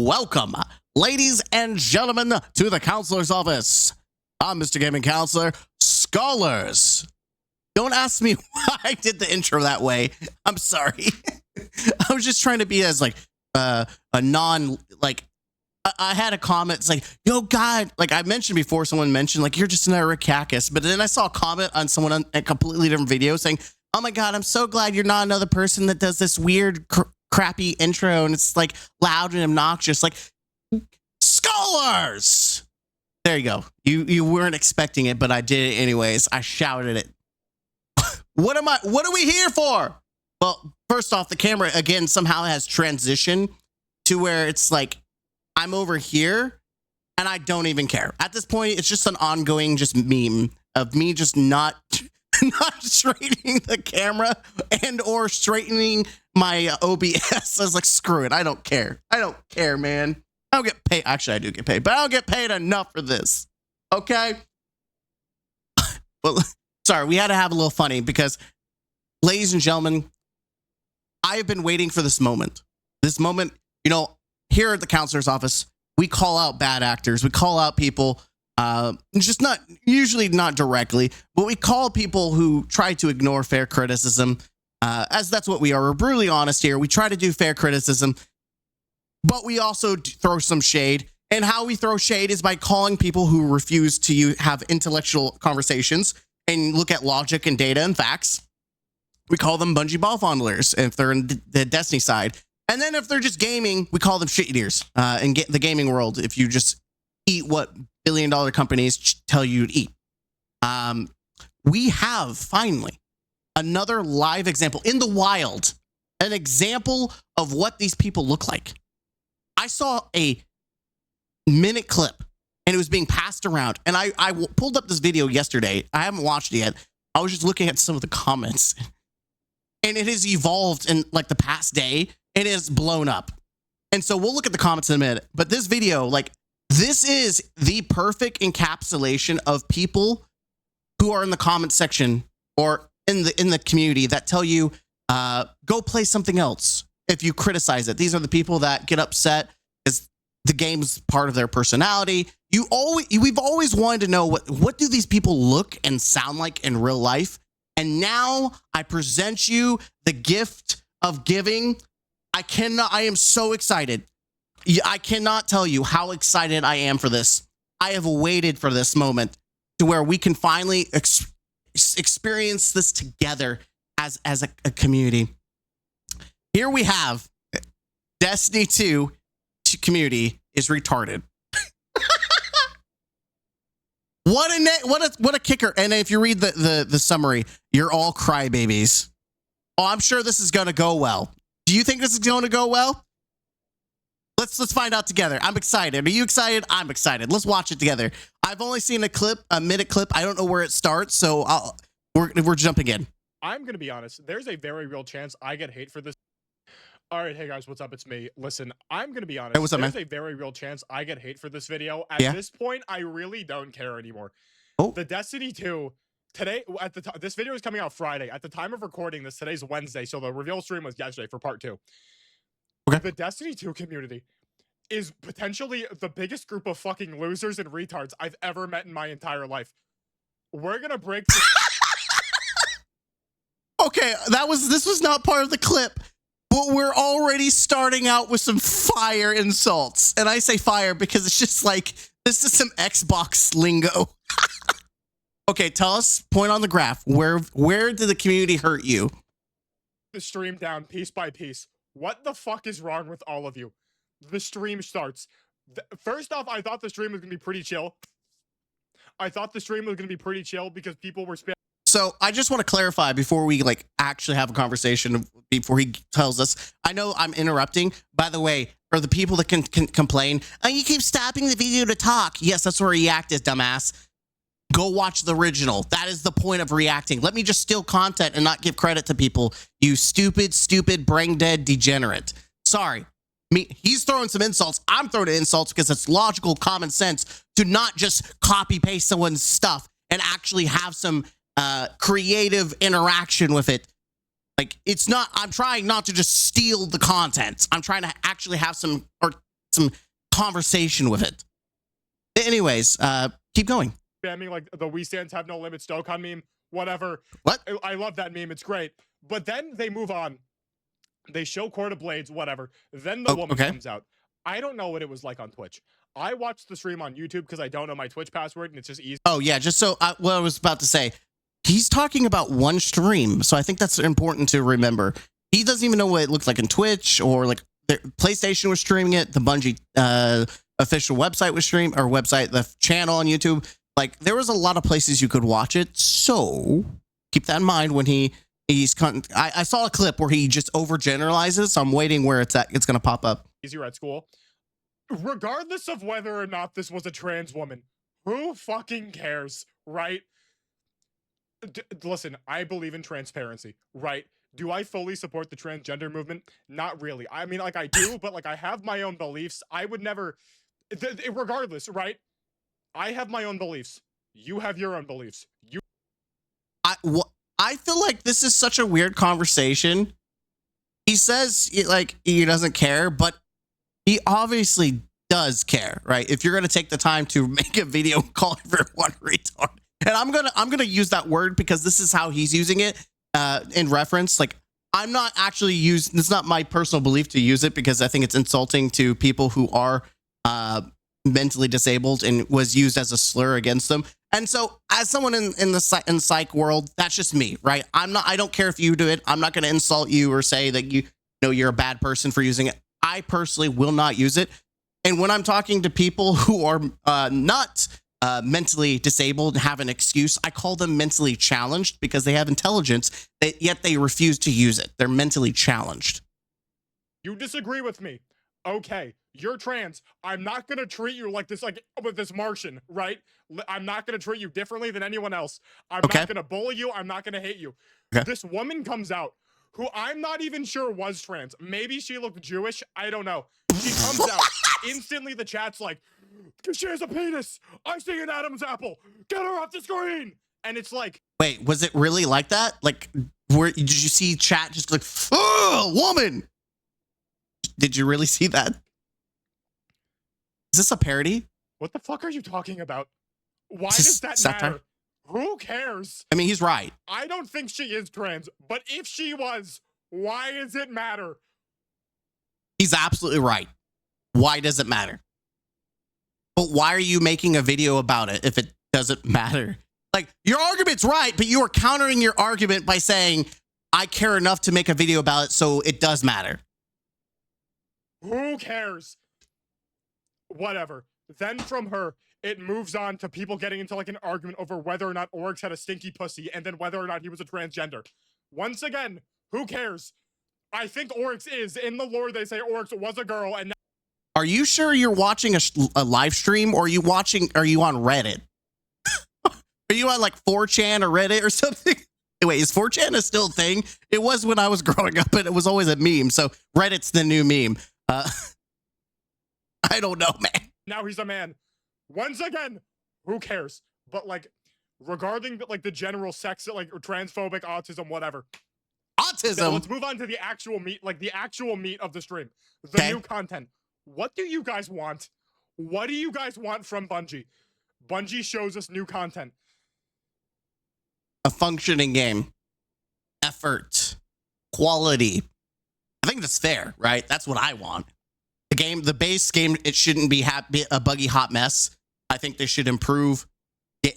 Welcome, ladies and gentlemen, to the counselor's office. I'm Mr. Gaming Counselor, Scholars. Don't ask me why I did the intro that way. I'm sorry. I was just trying to be as like a non, like, I had a comment. It's like, yo, God, like I mentioned before, someone mentioned like, you're just another Rikakis. But then I saw a comment on someone on a completely different video saying, oh my God, I'm so glad you're not another person that does this weird crappy intro and it's like loud and obnoxious. Like, Scholars. There you go. You weren't expecting it, but I did it anyways. I shouted it. What are we here for? Well, first off, the camera again somehow has transitioned to where it's like I'm over here and I don't even care. At this point, it's just an ongoing just meme of me just not straightening the camera and or straightening my OBS. I was like, screw it. I don't care. I don't care, man. I don't get paid. Actually, I do get paid, but I don't get paid enough for this. Okay. Well, sorry, we had to have a little funny because, ladies and gentlemen, I have been waiting for this moment. This moment, you know, here at the counselor's office, we call out bad actors. We call out people, just not usually not directly, but we call people who try to ignore fair criticism, as that's what we are. We're brutally honest here. We try to do fair criticism, but we also throw some shade. And how we throw shade is by calling people who refuse to have intellectual conversations and look at logic and data and facts. We call them Bungie ball fondlers if they're in the Destiny side. And then if they're just gaming, we call them shit eaters in the gaming world. If you just eat what billion-dollar companies tell you to eat. We have finally another live example in the wild, an example of what these people look like. I saw a minute clip and it was being passed around. And I pulled up this video yesterday. I haven't watched it yet. I was just looking at some of the comments and it has evolved in like the past day. It is blown up. And so we'll look at the comments in a minute. But this video, like, this is the perfect encapsulation of people who are in the comment section or in the community that tell you, go play something else if you criticize it. These are the people that get upset because the game's part of their personality. We've always wanted to know what do these people look and sound like in real life. And now I present you the gift of giving. I am so excited. I cannot tell you how excited I am for this. I have waited for this moment to where we can finally experience this together as a community. Here we have Destiny 2 community is retarded. What a kicker. And if you read the summary, you're all crybabies. Oh, I'm sure this is going to go well. Do you think this is going to go well? Let's find out together. I'm excited. Are you excited? I'm excited. Let's watch it together. I've only seen a minute clip. I don't know where it starts, so we're jumping in. I'm going to be honest. There's a very real chance I get hate for this. All right, hey guys, what's up? It's me. Listen, I'm going to be honest. Hey, what's up, There's man? a very real chance I get hate for this video. At this point, I really don't care anymore. Oh. The Destiny 2 today this video is coming out Friday. At the time of recording this, today's Wednesday, so the reveal stream was yesterday for part 2. Okay. The Destiny 2 community is potentially the biggest group of fucking losers and retards I've ever met in my entire life. We're gonna break Okay, this was not part of the clip, but we're already starting out with some fire insults. And I say fire because it's just like, this is some Xbox lingo. Okay, tell us, point on the graph. Where did the community hurt you? The stream down piece by piece. What the fuck is wrong with all of you? The stream starts. First off, I thought the stream was going to be pretty chill. Because people were spamming. So I just want to clarify before we like actually have a conversation, before he tells us. I know I'm interrupting. By the way, for the people that can complain, oh, you keep stopping the video to talk. Yes, that's where React is, dumbass. Go watch the original. That is the point of reacting. Let me just steal content and not give credit to people. You stupid, brain dead degenerate. Sorry. He's throwing some insults. I'm throwing insults because it's logical common sense to not just copy paste someone's stuff and actually have some creative interaction with it. Like, it's not, I'm trying not to just steal the content. I'm trying to actually have some some conversation with it. Anyways, keep going. Spamming like the We Stands Have No Limits Dokkan meme, whatever. What? I love that meme. It's great. But then they move on. They show Court of Blades, whatever. Then the woman comes out. I don't know what it was like on Twitch. I watched the stream on YouTube because I don't know my Twitch password and it's just easy. Oh, yeah. Just so what I was about to say, he's talking about one stream. So I think that's important to remember. He doesn't even know what it looked like in Twitch or like the PlayStation was streaming it. The Bungie official website was streaming or website, the channel on YouTube. Like there was a lot of places you could watch it. So keep that in mind when I saw a clip where he just overgeneralizes. So I'm waiting where it's at. It's going to pop up. Easier at school. Regardless of whether or not this was a trans woman, who fucking cares, right? Listen, I believe in transparency, right? Do I fully support the transgender movement? Not really. I mean, like I do, but like I have my own beliefs. I would never, regardless, right? I have my own beliefs. You have your own beliefs. I feel like this is such a weird conversation. He says like he doesn't care, but he obviously does care, right? If you're gonna take the time to make a video call everyone retard, and I'm gonna use that word because this is how he's using it in reference. Like I'm not actually using. It's not my personal belief to use it because I think it's insulting to people who are mentally disabled and was used as a slur against them. And so as someone in the psych world, that's just me, right? I don't care if you do it. I'm not going to insult you or say that you're a bad person for using it. I personally will not use it. And when I'm talking to people who are not mentally disabled and have an excuse, I call them mentally challenged because they have intelligence, yet they refuse to use it. They're mentally challenged. You disagree with me. Okay, you're trans. I'm not going to treat you like this, like with this Martian, right? I'm not going to treat you differently than anyone else. I'm not going to bully you. I'm not going to hate you. Okay. This woman comes out who I'm not even sure was trans. Maybe she looked Jewish. I don't know. She comes out. Instantly the chat's like, she has a penis. I see an Adam's apple. Get her off the screen. And it's like, wait, was it really like that? Like, did you see chat just like, oh, woman? Did you really see that? Is this a parody? What the fuck are you talking about? Why does that matter? Who cares? I mean, he's right. I don't think she is trans, but if she was, why does it matter? He's absolutely right. Why does it matter? But why are you making a video about it if it doesn't matter? Like, your argument's right, but you are countering your argument by saying, I care enough to make a video about it, so it does matter. Who cares? Whatever. Then from her, it moves on to people getting into like an argument over whether or not Oryx had a stinky pussy and then whether or not he was a transgender. Once again, who cares? I think Oryx is. In the lore, they say Oryx was a girl and... Are you sure you're watching a live stream or are you on Reddit? Are you on like 4chan or Reddit or something? Wait, is 4chan still a thing? It was when I was growing up, but it was always a meme. So Reddit's the new meme. I don't know, man. Now he's a man. Once again, who cares? But like, regarding like the general sex, like transphobic, autism, whatever. Autism. So let's move on to the actual meat, like the actual meat of the stream, the new content. What do you guys want? What do you guys want from Bungie? Bungie shows us new content. A functioning game. Effort. Quality. I think that's fair, right? That's what I want. The base game, it shouldn't be a buggy hot mess. I think they should improve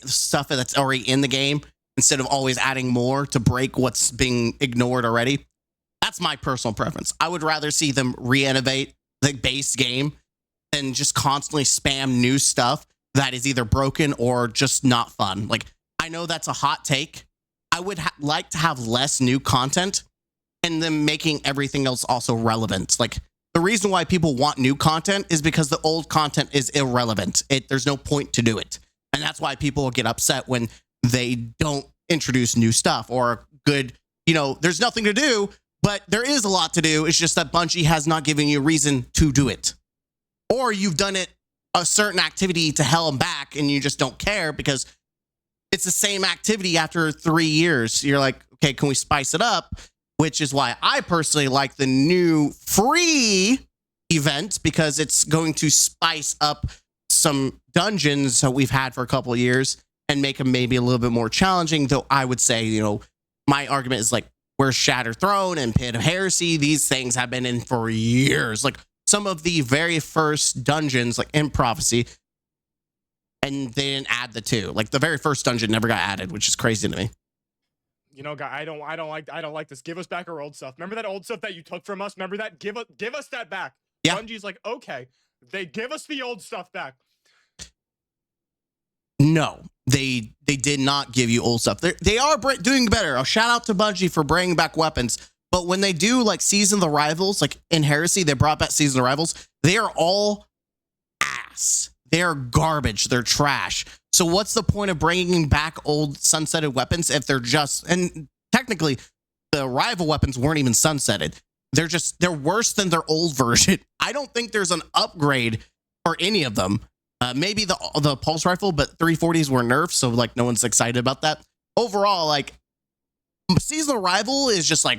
stuff that's already in the game instead of always adding more to break what's being ignored already. That's my personal preference. I would rather see them re-innovate the base game than just constantly spam new stuff that is either broken or just not fun. Like, I know that's a hot take. I would like to have less new content and then making everything else also relevant. Like, the reason why people want new content is because the old content is irrelevant. There's no point to do it. And that's why people get upset when they don't introduce new stuff or good, there's nothing to do, but there is a lot to do. It's just that Bungie has not given you a reason to do it. Or you've done it, a certain activity to hell and back, and you just don't care because it's the same activity after 3 years. You're like, okay, can we spice it up? Which is why I personally like the new free event event because it's going to spice up some dungeons that we've had for a couple of years and make them maybe a little bit more challenging. Though I would say, you know, my argument is like, where's Shattered Throne and Pit of Heresy? These things have been in for years. Like some of the very first dungeons, like in Prophecy, and they didn't add the 2. Like the very first dungeon never got added, which is crazy to me. You know, guy, I don't like this. Give us back our old stuff. Remember that old stuff that you took from us? Remember that? Give us that back. Yeah. Bungie's like, okay, they give us the old stuff back. No, they did not give you old stuff. They are doing better. I'll shout out to Bungie for bringing back weapons. But when they do like Season of the Rivals, like in Heresy, they brought back Season of the Rivals. They are all ass. They're garbage. They're trash. So what's the point of bringing back old sunsetted weapons if they're just, and technically the rival weapons weren't even sunsetted. They're worse than their old version. I don't think there's an upgrade for any of them. Maybe the pulse rifle, but 340s were nerfed, so like no one's excited about that. Overall, like Seasonal Rival is just like,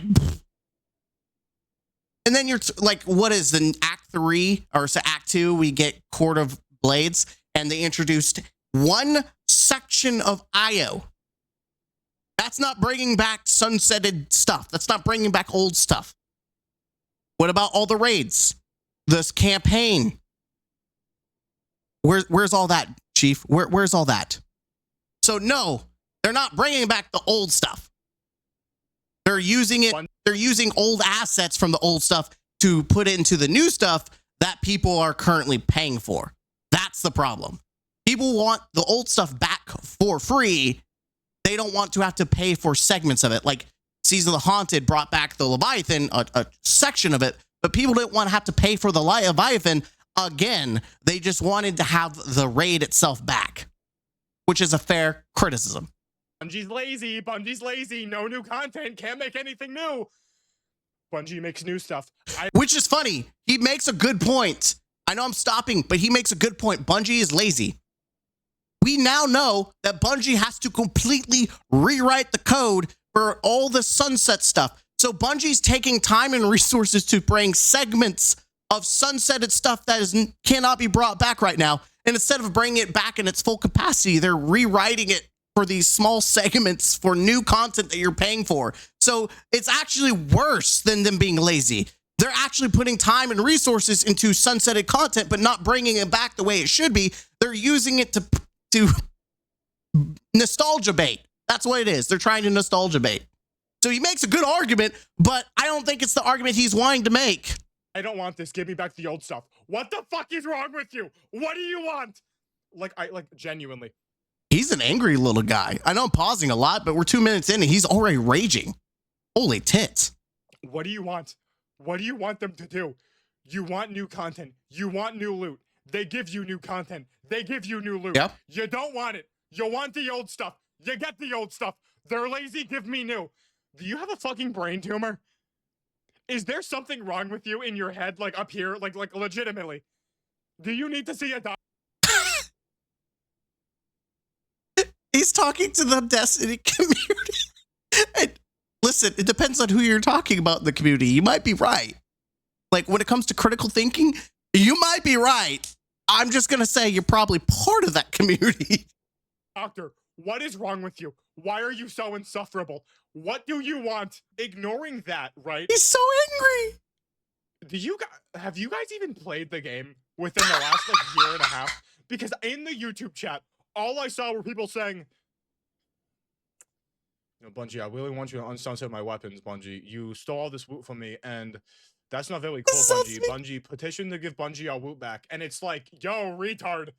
and then you're like, what is the Act 3 or so Act 2? We get Court of Blades, and they introduced one section of IO. That's not bringing back sunsetted stuff. That's not bringing back old stuff. What about all the raids? This campaign? Where's all that, Chief? Where's all that? So no, they're not bringing back the old stuff. They're using it. They're using old assets from the old stuff to put it into the new stuff that people are currently paying for. That's the problem. People want the old stuff back for free. They don't want to have to pay for segments of it. Like Season of the Haunted brought back the Leviathan, a section of it, but people didn't want to have to pay for the Leviathan again. They just wanted to have the raid itself back, which is a fair criticism. Bungie's lazy. Bungie's lazy. No new content. Can't make anything new. Bungie makes new stuff. Which is funny. He makes a good point. I know I'm stopping, but he makes a good point. Bungie is lazy. We now know that Bungie has to completely rewrite the code for all the sunset stuff. So Bungie's taking time and resources to bring segments of sunsetted stuff that cannot be brought back right now. And instead of bringing it back in its full capacity, they're rewriting it for these small segments for new content that you're paying for. So it's actually worse than them being lazy. They're actually putting time and resources into sunsetted content, but not bringing it back the way it should be. They're using it to nostalgia bait. That's what it is. They're trying to nostalgia bait. So he makes a good argument, but I don't think it's the argument he's wanting to make. I don't want this. Give me back the old stuff. What the fuck is wrong with you? What do you want? Like genuinely. He's an angry little guy. I know I'm pausing a lot, but we're 2 minutes in and he's already raging. Holy tits. What do you want? What do you want them to do? You want new content. You want new loot. They give you new content. They give you new loot. Yep. You don't want it. You want the old stuff. You get the old stuff. They're lazy. Give me new. Do you have a fucking brain tumor? Is there something wrong with you in your head, like up here, like legitimately? Do you need to see a doctor? He's talking to the Destiny community. And listen, it depends on who you're talking about in the community. You might be right. Like when it comes to critical thinking, you might be right. I'm just going to say you're probably part of that community. Doctor, what is wrong with you? Why are you so insufferable? What do you want? Ignoring that, right? He's so angry. Have you guys even played the game within the last year and a half? Because in the YouTube chat, all I saw were people saying, you know, Bungie, I really want you to unsunset my weapons, Bungie. You stole all this loot from me, and that's not very cool, Bungie. Bungie, petition to give Bungie our loot back. And it's like, yo, retard.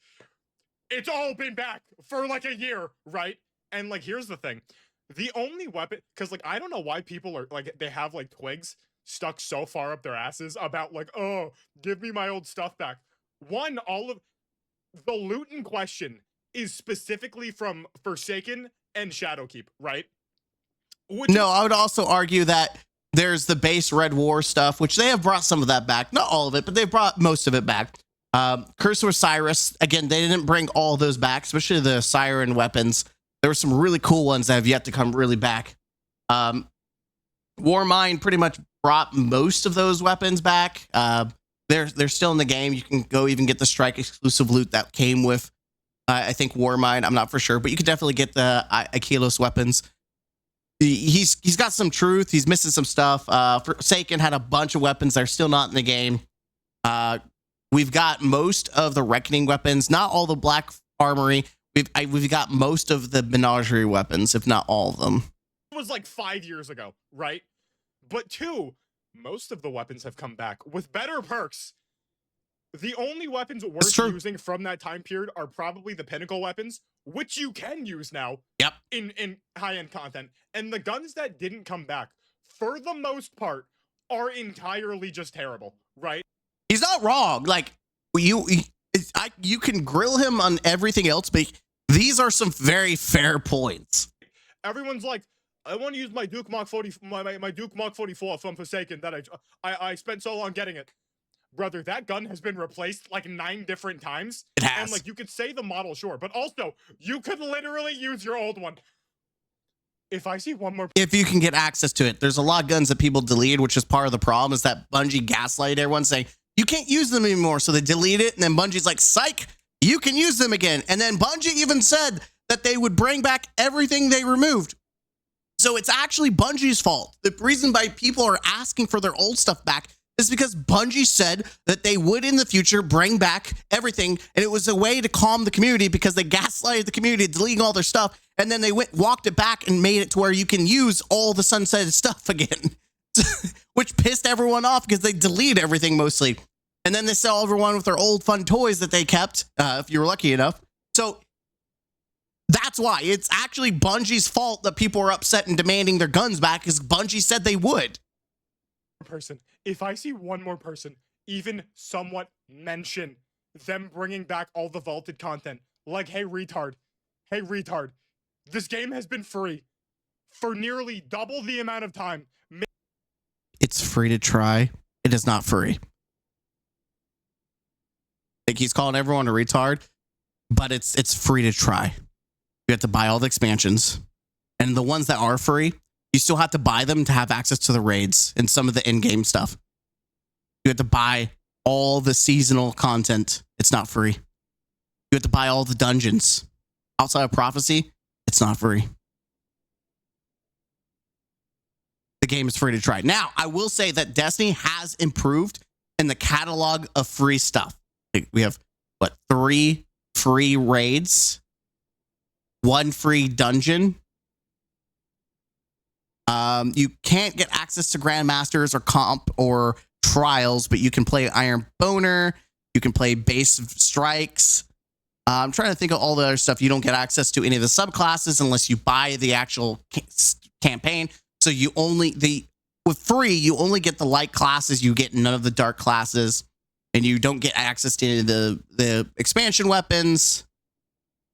It's all been back for like a year, right? And like, here's the thing. The only weapon, because like, I don't know why people are like, they have like twigs stuck so far up their asses about like, oh, give me my old stuff back. One, all of the loot in question is specifically from Forsaken and Shadowkeep, right? No, I would also argue that there's the base Red War stuff, which they have brought some of that back. Not all of it, but they've brought most of it back. Curse of Osiris, again, they didn't bring all those back, especially the Siren weapons. There were some really cool ones that have yet to come really back. Warmind pretty much brought most of those weapons back. they're still in the game. You can go even get the strike exclusive loot that came with, I think, Warmind. I'm not for sure, but you could definitely get the Akelos weapons. He's got some truth. He's missing some stuff. Forsaken had a bunch of weapons that are still not in the game. We've got most of the Reckoning weapons, not all the Black Armory. We've got most of the Menagerie weapons, if not all of them. It was like 5 years ago, right? But 2, most of the weapons have come back with better perks. The only weapons worth using from that time period are probably the Pinnacle weapons, which you can use now. Yep. In high-end content. And the guns that didn't come back, for the most part, are entirely just terrible, right? He's not wrong. Like, you can grill him on everything else, but these are some very fair points. Everyone's like, I want to use my Duke Mach 40, my Duke Mach 44 from Forsaken that I spent so long getting it. Brother, that gun has been replaced like 9 different times. It has. And like, you could say the model, sure, but also you could literally use your old one. If I see one more, if you can get access to it, there's a lot of guns that people deleted, which is part of the problem. Is that Bungie gaslighted everyone saying you can't use them anymore, so they delete it, and then Bungie's like, "Psych, you can use them again." And then Bungie even said that they would bring back everything they removed. So it's actually Bungie's fault. The reason why people are asking for their old stuff back is because Bungie said that they would in the future bring back everything, and it was a way to calm the community because they gaslighted the community, deleting all their stuff, and then they walked it back and made it to where you can use all the sunsetted stuff again, which pissed everyone off because they delete everything mostly, and then they sell everyone with their old fun toys that they kept, if you were lucky enough. So that's why it's actually Bungie's fault that people are upset and demanding their guns back, because Bungie said they would. If I see one more person even somewhat mention them bringing back all the vaulted content, like, hey retard, this game has been free for nearly double the amount of time. It's free to try. It is not free. Like, he's calling everyone a retard, but it's free to try. You have to buy all the expansions, and the ones that are free, you still have to buy them to have access to the raids and some of the in-game stuff. You have to buy all the seasonal content. It's not free. You have to buy all the dungeons. Outside of Prophecy, it's not free. The game is free to try. Now, I will say that Destiny has improved in the catalog of free stuff. We have, 3 free raids, 1 free dungeon. You can't get access to Grandmasters or Comp or Trials, but you can play Iron Boner. You can play Base Strikes. I'm trying to think of all the other stuff. You don't get access to any of the subclasses unless you buy the actual campaign. So you with free, you only get the light classes. You get none of the dark classes, and you don't get access to the expansion weapons.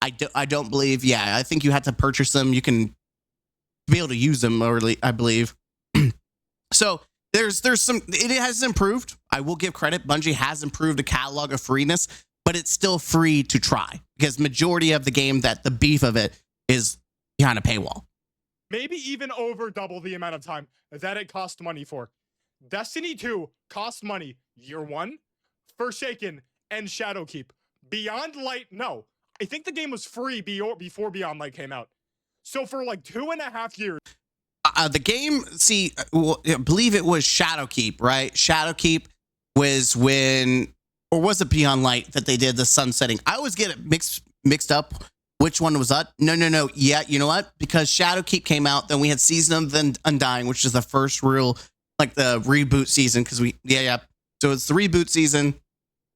I don't believe. Yeah, I think you have to purchase them. You can be able to use them early, I believe. So there's some, it has improved. I will give credit. Bungie has improved the catalog of freeness, but it's still free to try because majority of the game, that the beef of it is behind a paywall. Maybe even over double the amount of time that it cost money for. Destiny 2 cost money year 1, Forsaken, and Shadowkeep. Beyond Light, no. I think the game was free before Beyond Light came out. So for like 2.5 years. The game, I believe it was Shadowkeep, right? Shadowkeep was when, or was it Beyond Light that they did the sunsetting? I always get it mixed up which one was that. No. Yeah, you know what? Because Shadowkeep came out, then we had Season of the Undying, which is the first real, like the reboot season. Because So it's the reboot season.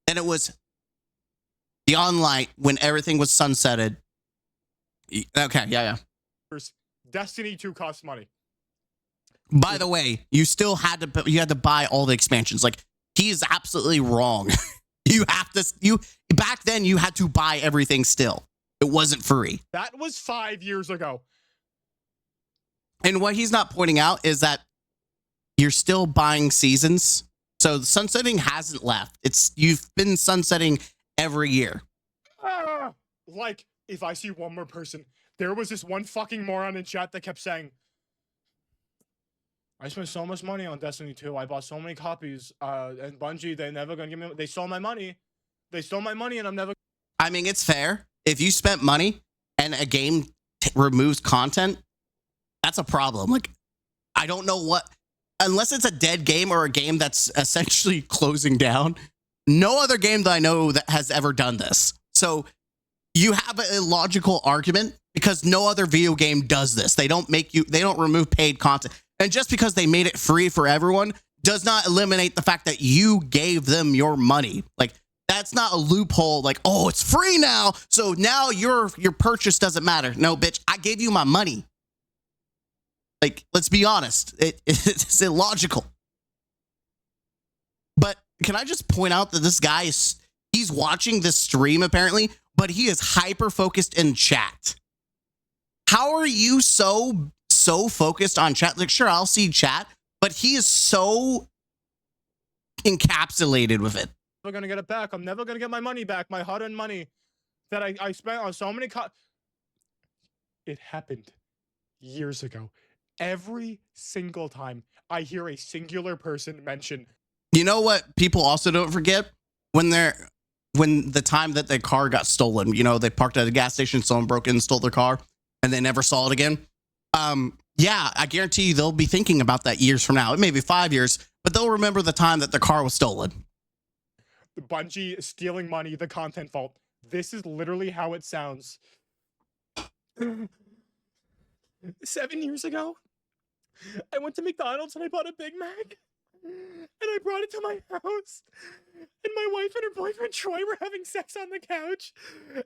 Then it was Beyond Light when everything was sunsetted. Okay, yeah. Destiny 2 costs money. By the way, you had to buy all the expansions. Like, he is absolutely wrong. Back then you had to buy everything still. It wasn't free. That was 5 years ago. And what he's not pointing out is that you're still buying seasons. So the sunsetting hasn't left. You've been sunsetting every year. Like, if I see one more person, there was this one fucking moron in chat that kept saying, I spent so much money on Destiny 2. I bought so many copies. And Bungie, they never gonna give me. They stole my money. They stole my money, and I'm never. I mean, it's fair. If you spent money and a game removes content, that's a problem. Like, I don't know what, unless it's a dead game or a game that's essentially closing down. No other game that I know that has ever done this. So you have an illogical argument because no other video game does this. They don't remove paid content. And just because they made it free for everyone does not eliminate the fact that you gave them your money. Like, that's not a loophole. Like, oh, it's free now, so now your purchase doesn't matter. No, bitch, I gave you my money. Like, let's be honest. It's illogical. But can I just point out that this guy he's watching this stream apparently, but he is hyper focused in chat. How are you so focused on chat? Like, sure, I'll see chat, but he is so encapsulated with it. I'm never gonna get it back. I'm never gonna get my money back. My hard-earned money that I spent on so many It happened years ago. Every single time I hear a singular person mention. You know what people also don't forget? When the time that their car got stolen, you know, they parked at a gas station, someone broke in and stole their car, and they never saw it again. Yeah, I guarantee you they'll be thinking about that years from now. It may be 5 years, but they'll remember the time that their car was stolen. The Bungie stealing money, the content vault. This is literally how it sounds. 7 years ago, I went to McDonald's and I bought a Big Mac. And I brought it to my house. And my wife and her boyfriend Troy were having sex on the couch.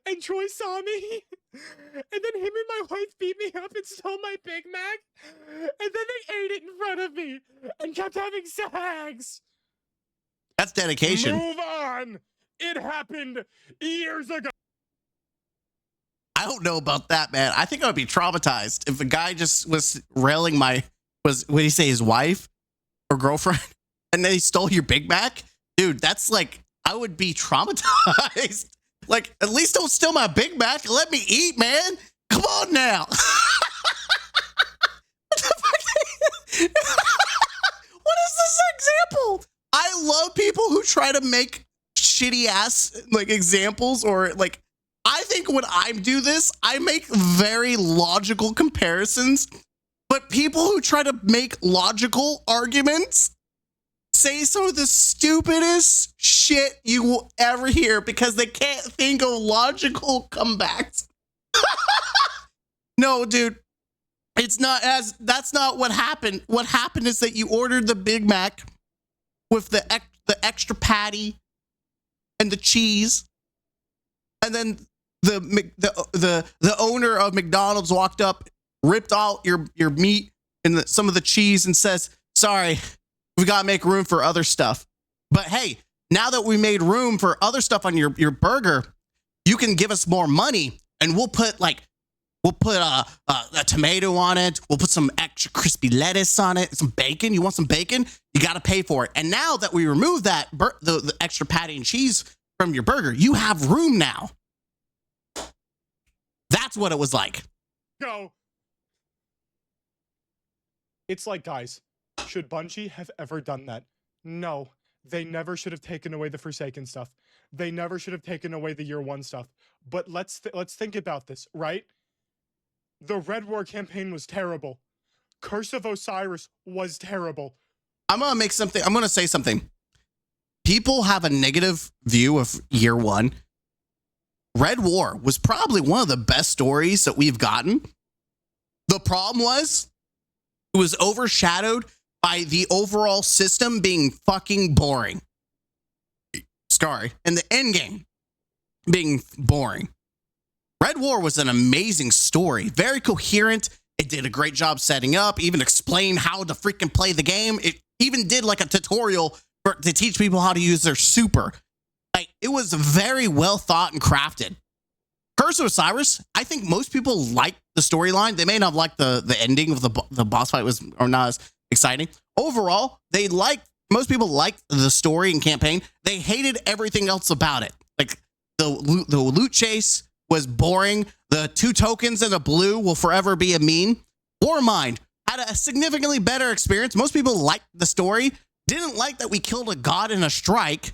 And Troy saw me. And then him and my wife beat me up and stole my Big Mac. And then they ate it in front of me. And kept having sex. That's dedication. Move on. It happened years ago. I don't know about that, man. I think I would be traumatized if a guy just was railing what did he say, his wife or girlfriend, and then he stole your Big Mac. Dude, that's like, I would be traumatized. Like, at least don't steal my Big Mac. Let me eat, man. Come on now. What the fuck? What is this example? I love people who try to make shitty ass like examples, or like, I think when I do this, I make very logical comparisons, but people who try to make logical arguments say some of the stupidest shit you will ever hear because they can't think of logical comebacks. No, dude, that's not what happened. What happened is that you ordered the Big Mac with the extra patty and the cheese, and then the owner of McDonald's walked up, ripped out your meat and some of the cheese, and says, "Sorry, we gotta make room for other stuff. But hey, now that we made room for other stuff on your burger, you can give us more money, and we'll put a tomato on it. We'll put some extra crispy lettuce on it, some bacon. You want some bacon? You got to pay for it. And now that we remove that, the extra patty and cheese from your burger, you have room now." That's what it was like. Go. It's like, guys, should Bungie have ever done that? No, they never should have taken away the Forsaken stuff. They never should have taken away the Year One stuff. But let's think about this, right? The Red War campaign was terrible. Curse of Osiris was terrible. I'm going to say something. People have a negative view of Year One. Red War was probably one of the best stories that we've gotten. The problem was it was overshadowed by the overall system being fucking boring. Sorry. And the end game being boring. Red War was an amazing story. Very coherent. It did a great job setting up, even explained how to freaking play the game. It even did like a tutorial to teach people how to use their super. Like, it was very well thought and crafted. Curse of Osiris, I think most people like the storyline. They may not like the ending of the boss fight or not as exciting. Overall, most people liked the story and campaign. They hated everything else about it. Like, the loot chase was boring. The 2 tokens and a blue will forever be a meme. Warmind had a significantly better experience. Most people liked the story, didn't like that we killed a god in a strike.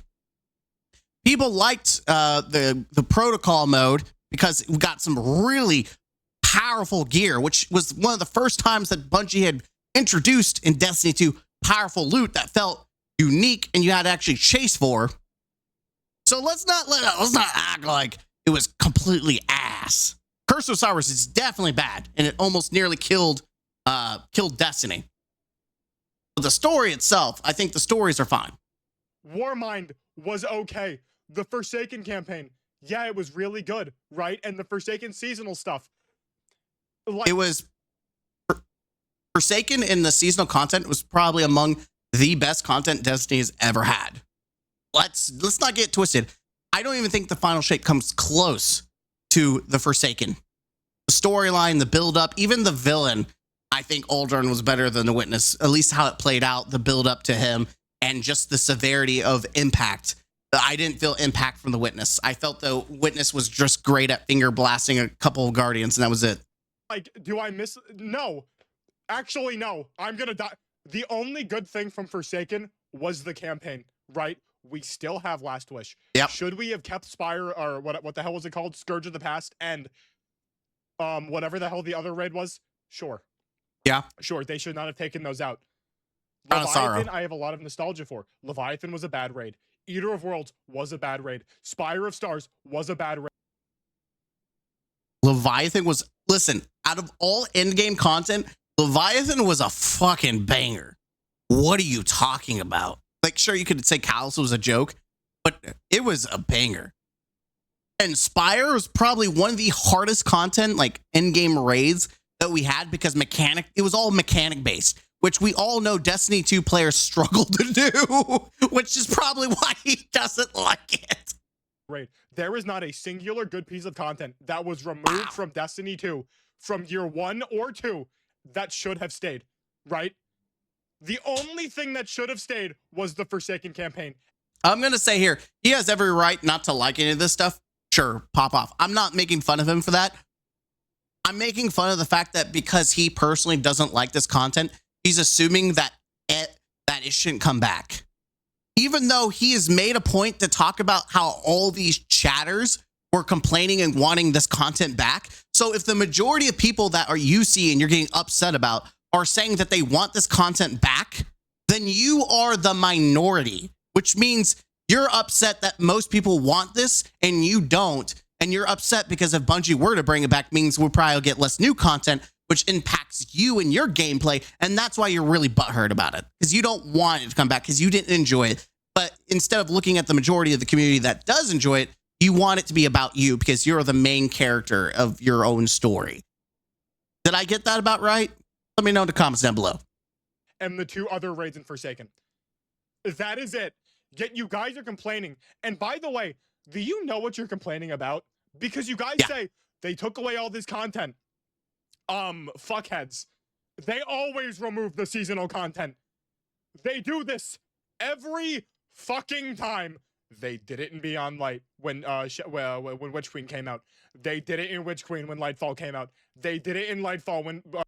People liked the protocol mode because we got some really powerful gear, which was one of the first times that Bungie had introduced in Destiny 2 powerful loot that felt unique and you had to actually chase for. So let's not act like it was completely ass. Curse of Osiris is definitely bad, and it almost nearly killed Destiny. But the story itself, I think the stories are fine. Warmind was okay. The Forsaken campaign, yeah, it was really good, right? And the Forsaken seasonal stuff. It was Forsaken in the seasonal content was probably among the best content Destiny has ever had. Let's not get twisted. I don't even think the final shape comes close to the Forsaken. The storyline, the build-up, even the villain, I think Uldren was better than the Witness, at least how it played out, the build-up to him, and just the severity of impact. I didn't feel impact from the Witness. I felt the Witness was just great at finger blasting a couple of Guardians, and that was it. Like, do I miss? No. Actually, no. I'm gonna die. The only good thing from Forsaken was the campaign, right? We still have Last Wish. Yep. Should we have kept Spire, or what the hell was it called? Scourge of the Past, and whatever the hell the other raid was? Sure. Yeah. Sure, they should not have taken those out. Out of sorrow. Leviathan, I have a lot of nostalgia for. Leviathan was a bad raid. Eater of Worlds was a bad raid. Spire of Stars was a bad raid. Leviathan was, listen, out of all endgame content, Leviathan was a fucking banger. What are you talking about? Like, sure, you could say Callus was a joke, but it was a banger. And Spire was probably one of the hardest content, like endgame raids that we had because it was all mechanic based, which we all know Destiny 2 players struggle to do, which is probably why he doesn't like it. Right. There is not a singular good piece of content that was removed from Destiny 2 from year 1 or 2 that should have stayed, right? The only thing that should have stayed was the Forsaken campaign. I'm going to say here, he has every right not to like any of this stuff. Sure, pop off. I'm not making fun of him for that. I'm making fun of the fact that because he personally doesn't like this content, he's assuming that it shouldn't come back. Even though he has made a point to talk about how all these chatters were complaining and wanting this content back. So if the majority of people that are you see and you're getting upset about are saying that they want this content back, then you are the minority, which means you're upset that most people want this and you don't. And you're upset because if Bungie were to bring it back, means we'll probably get less new content, which impacts you and your gameplay. And that's why you're really butthurt about it, because you don't want it to come back because you didn't enjoy it. But instead of looking at the majority of the community that does enjoy it, you want it to be about you because you're the main character of your own story. Did I get that about right? Let me know in the comments down below. And the 2 other raids in Forsaken. That is it. Yet you guys are complaining. And by the way, do you know what you're complaining about? Because you guys say they took away all this content. Fuckheads. They always remove the seasonal content. They do this every fucking time. They did it in Beyond Light when Witch Queen came out. They did it in Witch Queen when Lightfall came out. They did it in Lightfall when What?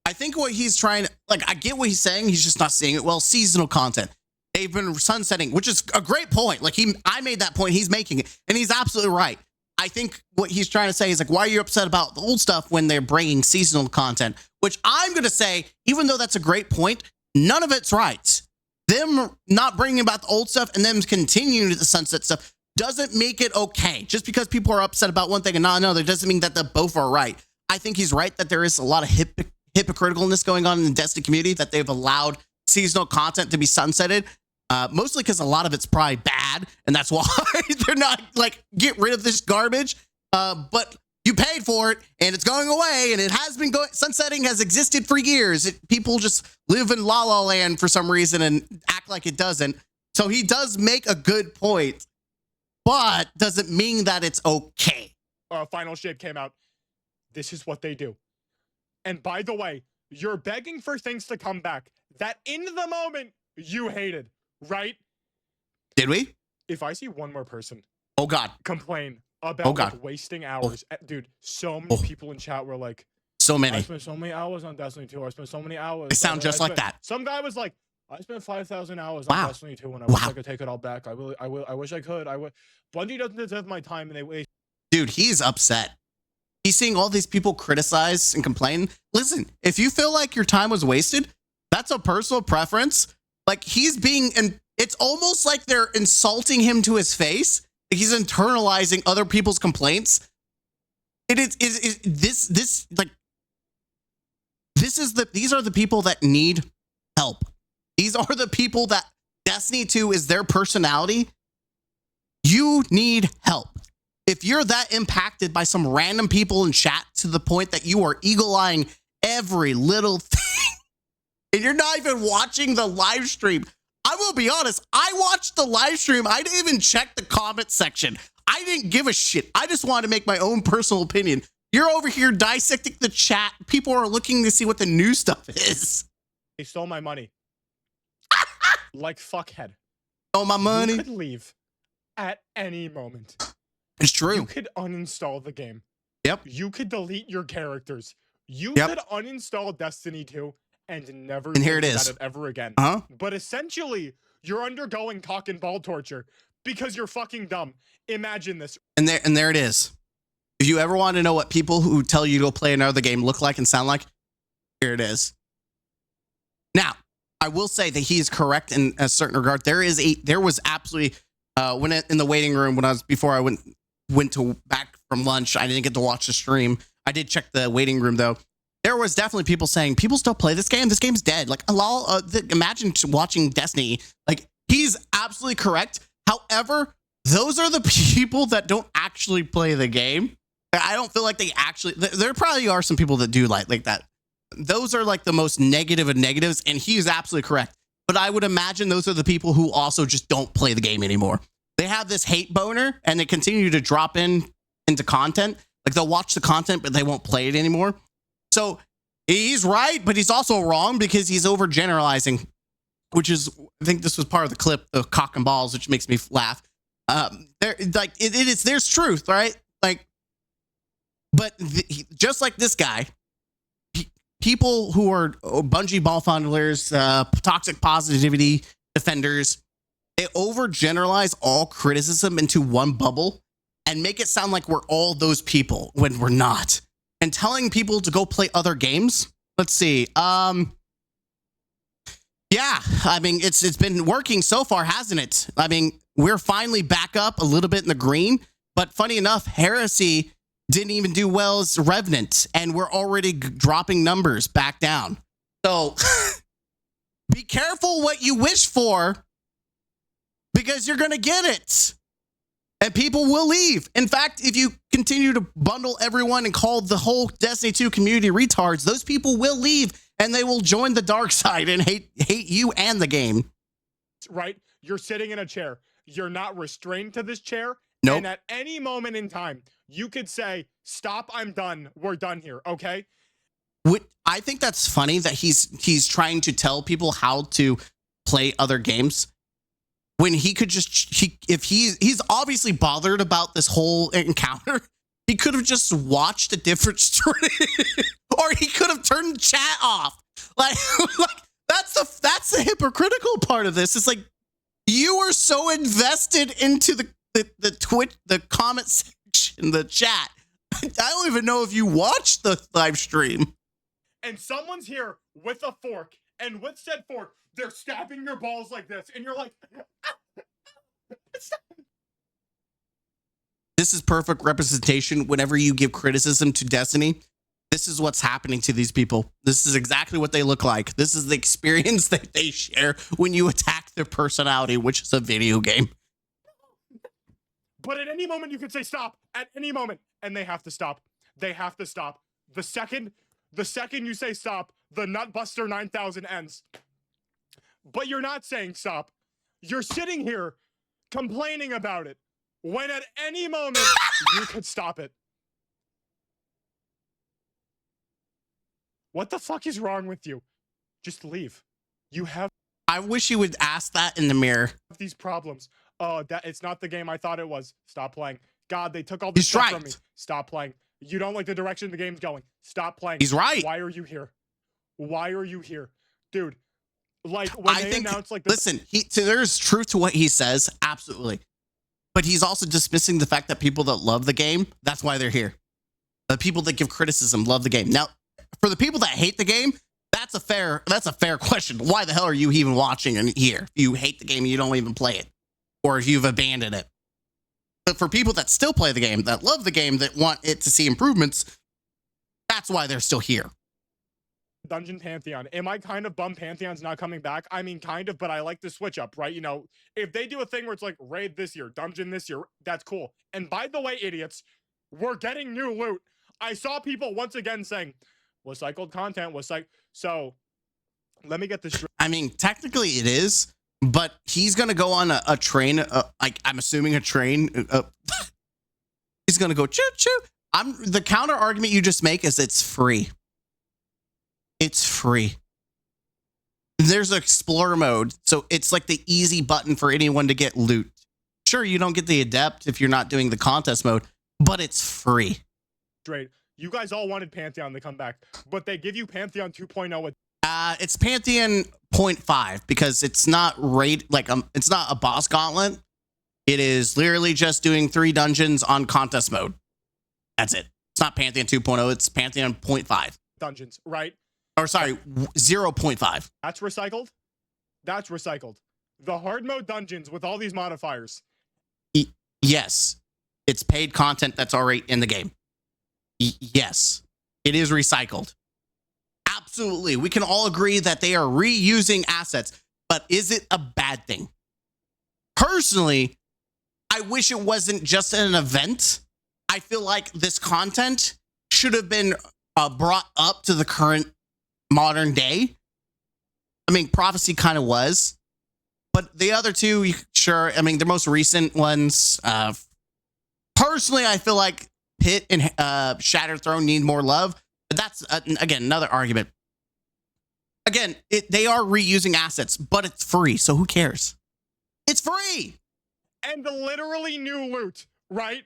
I think what he's trying to, like, I get what he's saying. He's just not seeing it well. Seasonal content. They've been sunsetting, which is a great point. Like, I made that point. He's making it, and he's absolutely right. I think what he's trying to say is, like, why are you upset about the old stuff when they're bringing seasonal content? Which I'm going to say, even though that's a great point, none of it's right. Them not bringing about the old stuff and them continuing to the sunset stuff doesn't make it okay. Just because people are upset about one thing and not another doesn't mean that they both are right. I think he's right that there is a lot of hypocriticalness going on in the Destiny community, that they've allowed seasonal content to be sunsetted. Mostly because a lot of it's probably bad, and that's why they're not like, get rid of this garbage. But you paid for it, and it's going away, and it has been going. Sunsetting has existed for years. People just live in La La Land for some reason and act like it doesn't. So he does make a good point, but doesn't mean that it's okay. Final Shape came out. This is what they do. And by the way, you're begging for things to come back that in the moment you hated, right? Did we? If I see one more person, oh god, complain about like, wasting hours, dude, so many people in chat were like, So many. I spent so many hours on Destiny 2. I spent so many hours. They sound just like that. Some guy was like, I spent 5,000 hours Wow. on Destiny 2, and I wish I could take it all back. I wish I could. Bungie doesn't deserve my time, and they waste. Dude, he's upset. He's seeing all these people criticize and complain. Listen, if you feel like your time was wasted, that's a personal preference. Like, he's being, and it's almost like they're insulting him to his face. Like, he's internalizing other people's complaints. These are the people that need help. These are the people that Destiny 2 is their personality. You need help. If you're that impacted by some random people in chat to the point that you are eagle-eyeing every little thing, and you're not even watching the live stream, I will be honest, I watched the live stream. I didn't even check the comment section. I didn't give a shit. I just wanted to make my own personal opinion. You're over here dissecting the chat. People are looking to see what the new stuff is. They stole my money. Like fuckhead. Stole my money. You could leave at any moment. It's true. You could uninstall the game. Yep. You could delete your characters. You Yep. could uninstall Destiny 2 and never And here it think is. about it ever again. Uh-huh. But essentially, you're undergoing cock and ball torture because you're fucking dumb. Imagine this. And there it is. If you ever want to know what people who tell you to go play another game look like and sound like, here it is. Now, I will say that he is correct in a certain regard. There was absolutely when in the waiting room before I went to back from lunch, I didn't get to watch the stream. I did check the waiting room though. There was definitely people saying people still play this game. This game's dead. Like imagine watching Destiny. Like, he's absolutely correct. However, those are the people that don't actually play the game. I don't feel like they actually. There probably are some people that do like that. Those are like the most negative of negatives, and he is absolutely correct. But I would imagine those are the people who also just don't play the game anymore. They have this hate boner, and they continue to drop into content. Like, they'll watch the content, but they won't play it anymore. So he's right, but he's also wrong because he's overgeneralizing, which is, I think this was part of the clip, the cock and balls, which makes me laugh. There's truth, right? Like, but just like this guy, people who are Bungie ball fondlers, toxic positivity defenders, they overgeneralize all criticism into one bubble and make it sound like we're all those people when we're not. And telling people to go play other games. Let's see. Yeah, I mean, it's been working so far, hasn't it? I mean, we're finally back up a little bit in the green. But funny enough, Heresy didn't even do well as Revenant, and we're already dropping numbers back down. So be careful what you wish for, because you're going to get it. And people will leave. In fact, if you continue to bundle everyone and call the whole Destiny 2 community retards, those people will leave and they will join the dark side and hate you and the game. Right? You're sitting in a chair. You're not restrained to this chair. Nope. And at any moment in time, you could say, stop, I'm done. We're done here. Okay? I think that's funny that he's trying to tell people how to play other games. When he could if he's obviously bothered about this whole encounter, he could have just watched a different stream, or he could have turned the chat off. Like that's the hypocritical part of this. It's like, you were so invested into the Twitch, the comment section, the chat. I don't even know if you watched the live stream. And someone's here with a fork, and with said fork, they're stabbing your balls like this, and you're like, this is perfect representation. Whenever you give criticism to Destiny, this is what's happening to these people. This is exactly what they look like. This is the experience that they share when you attack their personality, which is a video game. But at any moment you could say stop, at any moment, and they have to stop. They have to stop. The second you say stop, the Nutbuster 9000 ends. But you're not saying stop. You're sitting here complaining about it when at any moment you could stop it. What the fuck is wrong with you? Just leave. You have I wish you would ask that in the mirror. these problems. That it's not the game I thought it was. Stop playing. God, they took all this He's stuff right. from me. Stop playing. You don't like the direction the game's going. Stop playing. He's right. Why are you here? Why are you here? Dude, like when they announce like this. Listen, so there's truth to what he says, absolutely. But he's also dismissing the fact that people that love the game, that's why they're here. The people that give criticism love the game. Now, for the people that hate the game, that's a fair question. Why the hell are you even watching and here? If you hate the game and you don't even play it, or if you've abandoned it. But for people that still play the game, that love the game, that want it to see improvements, that's why they're still here. Dungeon Pantheon. Am I kind of bummed Pantheon's not coming back? I mean, kind of, but I like the switch up, right? You know, if they do a thing where it's like raid this year, dungeon this year, that's cool. And by the way, idiots, we're getting new loot. I saw people once again saying, recycled content was like, so let me get this. I mean, technically it is. But he's going to go on a train, like I'm assuming a train. He's going to go choo-choo. The counter argument you just make is it's free. It's free. There's an explorer mode, so it's like the easy button for anyone to get loot. Sure, you don't get the adept if you're not doing the contest mode, but it's free. Straight. You guys all wanted Pantheon to come back, but they give you Pantheon 2.0 with it's Pantheon 0.5 because it's not it's not a boss gauntlet. It is literally just doing 3 dungeons on contest mode. That's it. It's not Pantheon 2.0. It's Pantheon 0.5 dungeons, right? Or sorry, 0.5. That's recycled. That's recycled. The hard mode dungeons with all these modifiers. Yes, it's paid content that's already in the game. Yes, it is recycled. Absolutely. We can all agree that they are reusing assets, but is it a bad thing? Personally, I wish it wasn't just an event. I feel like this content should have been brought up to the current modern day. I mean, Prophecy kind of was, but the other two, sure. I mean, the most recent ones, personally, I feel like Pit and Shattered Throne need more love. But that's, again, another argument. Again, they are reusing assets, but it's free, so who cares? It's free! And the literally new loot, right?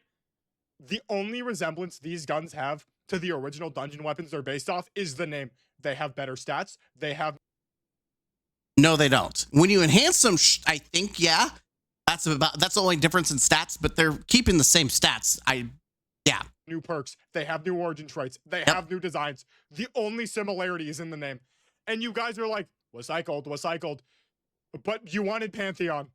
The only resemblance these guns have to the original dungeon weapons they're based off is the name. They have better stats. They have... No, they don't. When you enhance them, I think, yeah. That's the only difference in stats, but they're keeping the same stats. Yeah. New perks. They have new origin traits. They have new designs. The only similarity is in the name. And you guys are like, recycled. But you wanted Pantheon.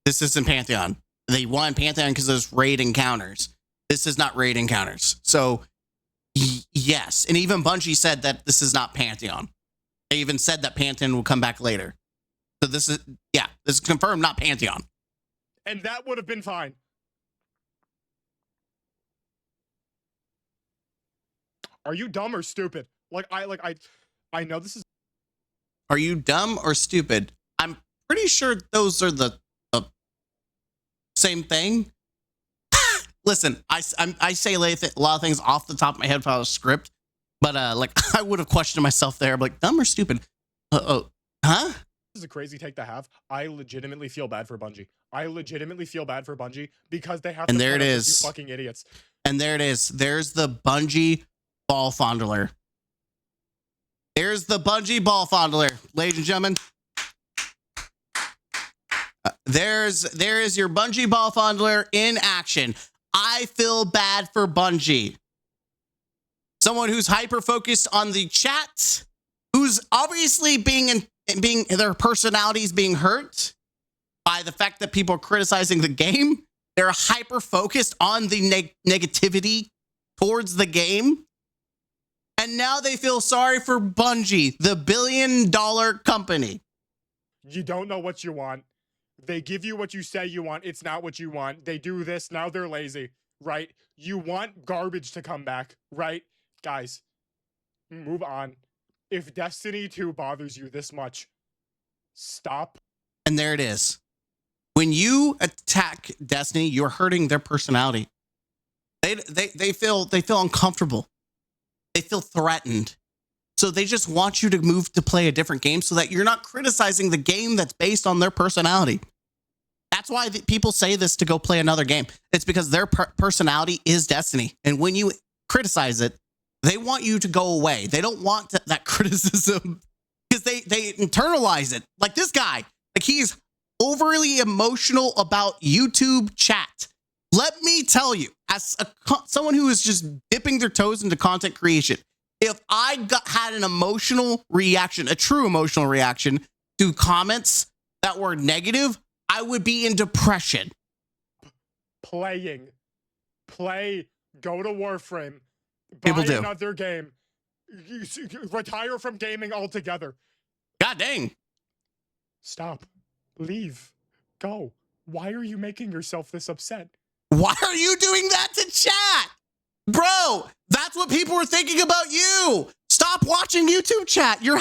This isn't Pantheon. They want Pantheon because there's raid encounters. This is not raid encounters. So, yes. And even Bungie said that this is not Pantheon. They even said that Pantheon will come back later. So this is confirmed, not Pantheon. And that would have been fine. Are you dumb or stupid? I know this is... Are you dumb or stupid? I'm pretty sure those are the same thing. Listen, I say a lot of things off the top of my head without a script, but I would have questioned myself there. I'm like, dumb or stupid? Huh? This is a crazy take to have. I legitimately feel bad for Bungie. Because they have to... And there it is. You fucking idiots. And there it is. There's the Bungie ball fondler. There's the Bungie ball fondler, ladies and gentlemen. There is your Bungie ball fondler in action. I feel bad for Bungie. Someone who's hyper focused on the chat, who's obviously being their personalities being hurt by the fact that people are criticizing the game. They're hyper focused on the negativity towards the game. And now they feel sorry for Bungie, the billion-dollar company. You don't know what you want. They give you what you say you want. It's not what you want. They do this. Now they're lazy, right? You want garbage to come back, right? Guys, move on. If Destiny 2 bothers you this much, stop. And there it is. When you attack Destiny, you're hurting their personality. They feel uncomfortable. They feel threatened. So they just want you to move to play a different game so that you're not criticizing the game that's based on their personality. That's why people say this to go play another game. It's because their personality is Destiny. And when you criticize it, they want you to go away. They don't want that criticism because they internalize it. Like this guy, like he's overly emotional about YouTube chat. Let me tell you, as someone who is just dipping their toes into content creation, if I had an emotional reaction, a true emotional reaction to comments that were negative, I would be in depression. Play, go to Warframe, People buy do. another game, retire from gaming altogether. God dang. Stop. Leave. Go. Why are you making yourself this upset? Why are you doing that to chat? Bro, that's what people were thinking about you. Stop watching YouTube chat. You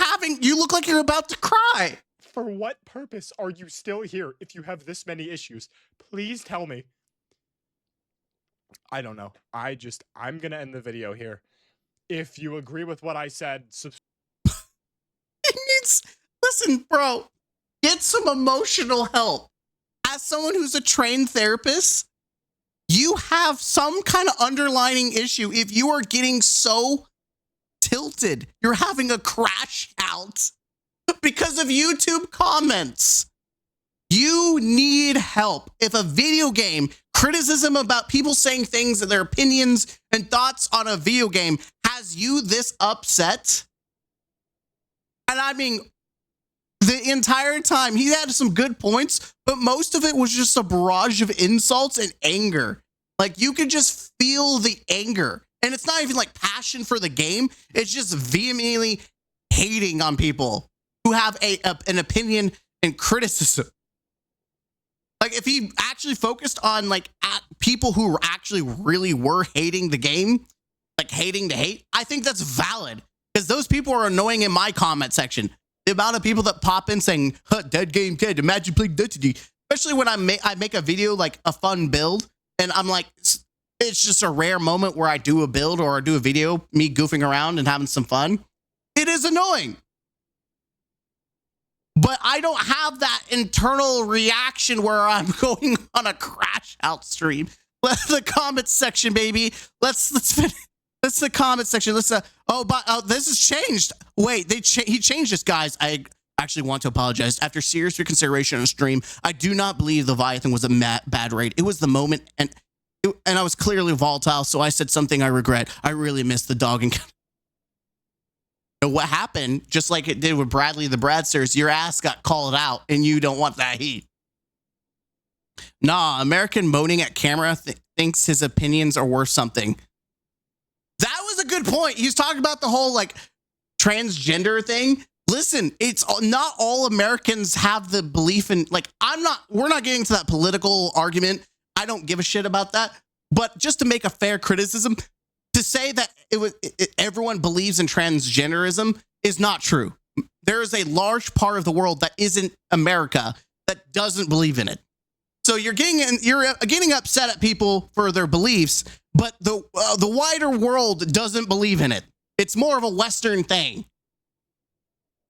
look like you're about to cry. For what purpose are you still here if you have this many issues? Please tell me. I don't know. I'm going to end the video here. If you agree with what I said, listen, bro, get some emotional help. As someone who's a trained therapist, you have some kind of underlying issue. If you are getting so tilted, you're having a crash out because of YouTube comments. You need help. If a video game, criticism about people saying things and their opinions and thoughts on a video game has you this upset, and I mean, the entire time he had some good points, but most of it was just a barrage of insults and anger. Like you could just feel the anger, and it's not even like passion for the game. It's just vehemently hating on people who have an opinion and criticism. Like if he actually focused on like at people who actually really were hating the game, like hating to hate, I think that's valid because those people are annoying in my comment section. The amount of people that pop in saying, dead game dead, imagine playing Destiny. Especially when I make a video, like a fun build, and I'm like, it's just a rare moment where I do a build or I do a video, me goofing around and having some fun. It is annoying. But I don't have that internal reaction where I'm going on a crash out stream. The comments section, baby. Let's finish. That's the comment section. Let's this has changed. Wait, he changed this, guys. I actually want to apologize. After serious reconsideration on stream, I do not believe Leviathan was a bad raid. It was the moment, and I was clearly volatile, so I said something I regret. I really missed the dog and what happened, just like it did with Bradley the Bradsters, your ass got called out, and you don't want that heat. Nah, American moaning at camera thinks his opinions are worth something. That was a good point. He's talking about the whole like transgender thing. Listen, it's not all Americans have the belief in, like, we're not getting to that political argument. I don't give a shit about that. But just to make a fair criticism, to say that everyone believes in transgenderism is not true. There is a large part of the world that isn't America that doesn't believe in it. So you're getting upset at people for their beliefs, but the wider world doesn't believe in it. It's more of a Western thing.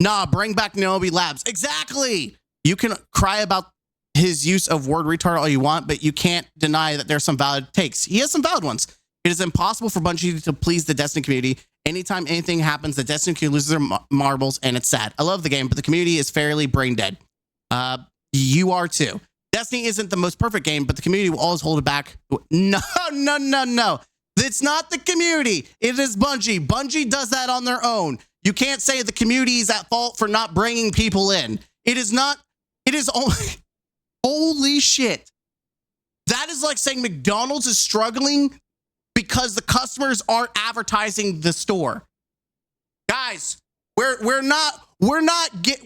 Nah, bring back Nobi Labs. Exactly. You can cry about his use of word retard all you want, but you can't deny that there's some valid takes. He has some valid ones. It is impossible for Bungie to please the Destiny community. Anytime anything happens, the Destiny community loses their marbles, and it's sad. I love the game, but the community is fairly brain dead. You are too. Destiny isn't the most perfect game, but the community will always hold it back. No. It's not the community. It is Bungie. Bungie does that on their own. You can't say the community is at fault for not bringing people in. It is not. It is only. Holy shit. That is like saying McDonald's is struggling because the customers aren't advertising the store. Guys, we're not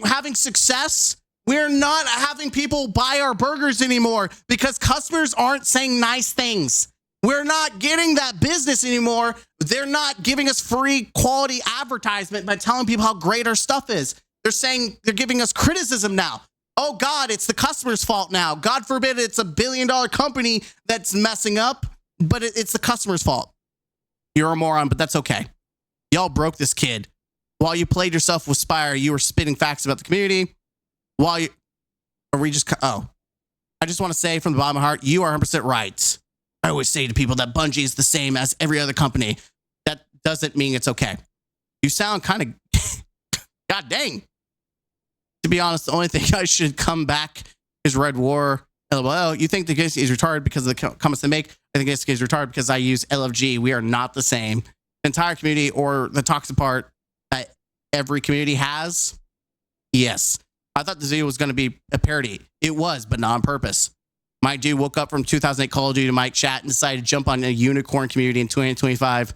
having success. We're not having people buy our burgers anymore because customers aren't saying nice things. We're not getting that business anymore. They're not giving us free quality advertisement by telling people how great our stuff is. They're giving us criticism now. Oh God, it's the customer's fault now. God forbid it's a $1 billion company that's messing up, but it's the customer's fault. You're a moron, but that's okay. Y'all broke this kid. While you played yourself with Spire, you were spitting facts about the community. I I just want to say from the bottom of my heart, you are 100% right. I always say to people that Bungie is the same as every other company. That doesn't mean it's okay. You sound kind of, god dang. To be honest, the only thing I should come back is Red War. LOL. You think the case is retarded because of the comments they make? I think this case is retarded because I use LFG. We are not the same. The entire community or the toxic part that every community has. Yes. I thought the video was going to be a parody. It was, but not on purpose. My dude woke up from 2008 Call of Duty Mike chat and decided to jump on a unicorn community in 2025.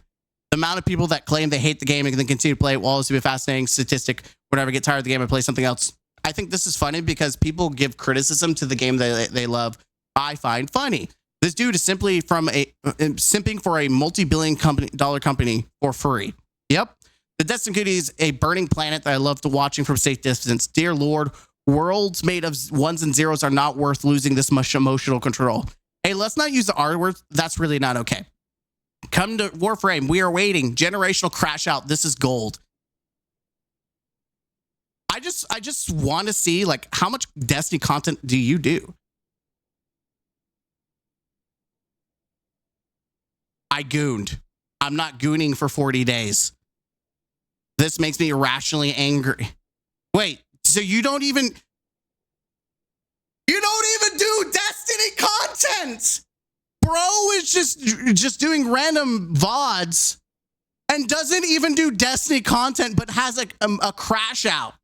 The amount of people that claim they hate the game and then continue to play it will always be a fascinating statistic. Whenever I get tired of the game, I play something else. I think this is funny because people give criticism to the game they love. I find funny. This dude is simply simping for a multi-billion dollar company for free. Yep. The Destiny community is a burning planet that I love to watching from safe distance. Dear Lord, worlds made of ones and zeros are not worth losing this much emotional control. Hey, let's not use the R word. That's really not okay. Come to Warframe. We are waiting. Generational crash out. This is gold. I just want to see, like, how much Destiny content do you do? I gooned. I'm not gooning for 40 days. This makes me irrationally angry. Wait, so you don't even do Destiny content? Bro is just doing random VODs and doesn't even do Destiny content, but has a crash out.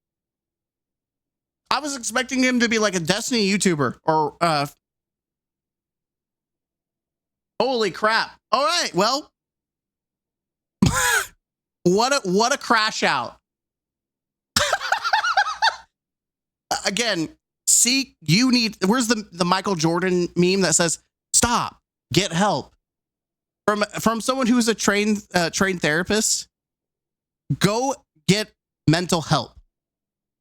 I was expecting him to be like a Destiny YouTuber or holy crap. All right, well, what a crash out. Again, see, you need, where's the Michael Jordan meme that says stop, get help? From someone who's a trained therapist, go get mental help.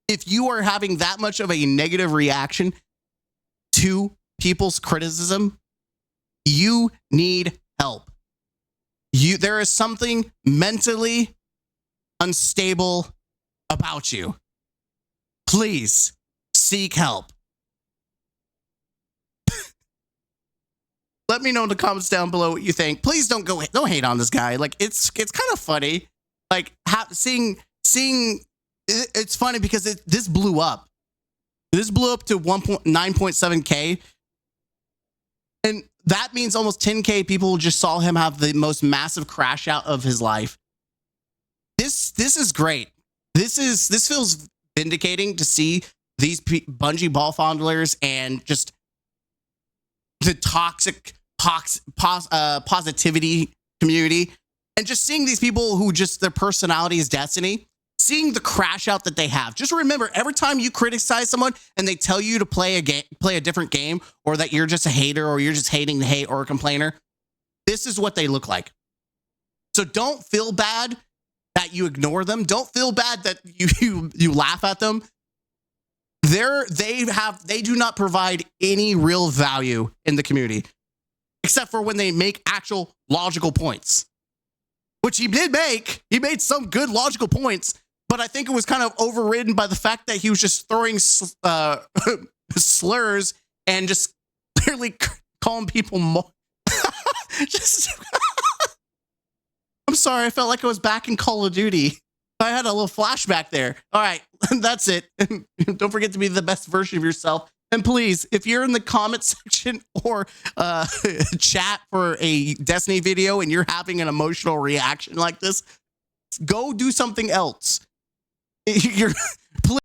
If you are having that much of a negative reaction to people's criticism, you need help. There is something mentally unstable about you. Please seek help. Let me know in the comments down below what you think. Please don't hate on this guy. Like, it's kind of funny. Like, seeing it's funny because this blew up. This blew up to 9.7K. And that means almost 10K people just saw him have the most massive crash out of his life. This is great. This feels vindicating to see these Bungie ball fondlers and just the toxic positivity community, and just seeing these people who just their personality is Destiny, seeing the crash out that they have. Just remember, every time you criticize someone and they tell you to play a different game, or that you're just a hater, or you're just hating the hate, or a complainer, this is what they look like. So don't feel bad that you ignore them. Don't feel bad that you laugh at them. They do not provide any real value in the community, except for when they make actual logical points, which he did make. He made some good logical points, but I think it was kind of overridden by the fact that he was just throwing slurs and just clearly calling people more. I'm sorry. I felt like I was back in Call of Duty. I had a little flashback there. All right, that's it. Don't forget to be the best version of yourself. And please, if you're in the comment section or chat for a Destiny video and you're having an emotional reaction like this, go do something else.